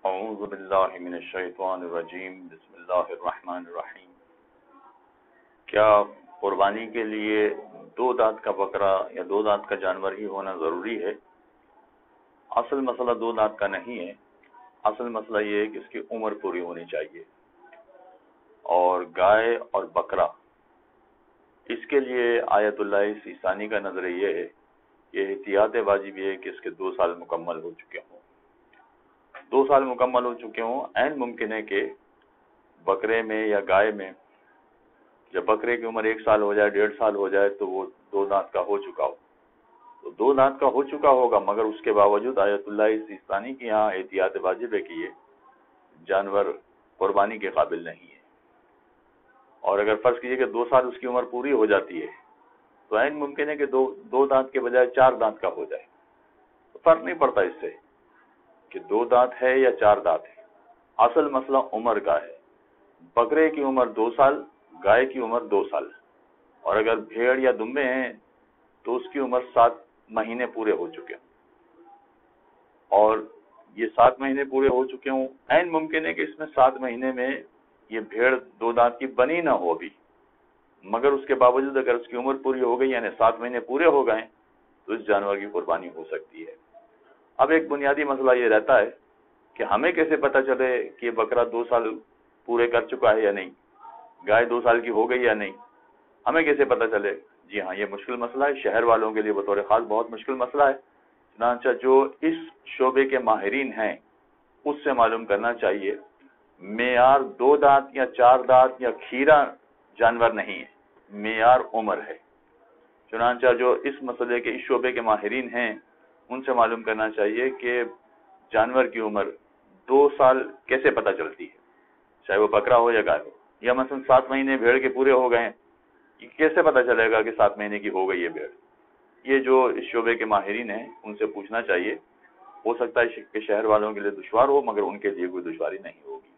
اعوذ باللہ من الشیطان الرجیم بسم اللہ الرحمن الرحیم۔ کیا قربانی کے لیے دو دانت کا بکرا یا دو دانت کا جانور ہی ہونا ضروری ہے؟ اصل مسئلہ دو دانت کا نہیں ہے، اصل مسئلہ یہ ہے کہ اس کی عمر پوری ہونی چاہیے۔ اور گائے اور بکرا، اس کے لیے آیت اللہ سیستانی کا نظریہ یہ ہے، یہ احتیاط واجب ہے کہ اس کے 2 سال مکمل ہو چکے ہوں۔ 2 سال مکمل ہو چکے ہوں، عین ممکن ہے کہ بکرے میں یا گائے میں جب بکرے کی عمر 1 سال ہو جائے، 1.5 سال ہو جائے تو وہ 2 دانت کا ہو چکا ہو، تو 2 دانت کا ہو چکا ہوگا، مگر اس کے باوجود آیت اللہ سیستانی کی یہاں احتیاط واجب ہے کہ یہ جانور قربانی کے قابل نہیں ہے۔ اور اگر فرض کیجئے کہ 2 سال اس کی عمر پوری ہو جاتی ہے تو عین ممکن ہے کہ دو دانت کے بجائے 4 دانت کا ہو جائے، تو فرق نہیں پڑتا اس سے کہ 2 دانت ہے یا 4 دانت ہے، اصل مسئلہ عمر کا ہے۔ بکرے کی عمر 2 سال، گائے کی عمر 2 سال، اور اگر بھیڑ یا دمبے ہیں تو اس کی عمر 7 مہینے پورے ہو چکے ہوں، اور یہ 7 مہینے پورے ہو چکے ہوں، عین ممکن ہے کہ اس میں 7 مہینے میں یہ بھیڑ 2 دانت کی بنی نہ ہو ابھی، مگر اس کے باوجود اگر اس کی عمر پوری ہو گئی، یعنی 7 مہینے پورے ہو گئے، تو اس جانور کی قربانی ہو سکتی ہے۔ اب ایک بنیادی مسئلہ یہ رہتا ہے کہ ہمیں کیسے پتہ چلے کہ یہ بکرا 2 سال پورے کر چکا ہے یا نہیں، گائے 2 سال کی ہو گئی یا نہیں، ہمیں کیسے پتہ چلے؟ جی ہاں، یہ مشکل مسئلہ ہے، شہر والوں کے لیے بطور خاص بہت مشکل مسئلہ ہے۔ چنانچہ جو اس شعبے کے ماہرین ہیں اس سے معلوم کرنا چاہیے۔ معیار 2 دانت یا 4 دانت یا کھیرا جانور نہیں ہے، معیار عمر ہے۔ چنانچہ جو اس مسئلے کے اس شعبے کے ماہرین ہیں ان سے معلوم کرنا چاہیے کہ جانور کی عمر 2 سال کیسے پتہ چلتی ہے، چاہے وہ بکرا ہو یا گائے ہو، یا مثلا 7 مہینے بھیڑ کے پورے ہو گئے ہیں، کیسے پتہ چلے گا کہ 7 مہینے کی ہو گئی ہے بھیڑ؟ یہ جو اس شعبے کے ماہرین ہیں ان سے پوچھنا چاہیے۔ ہو سکتا ہے کہ شہر والوں کے لیے دشوار ہو، مگر ان کے لیے کوئی دشواری نہیں ہوگی۔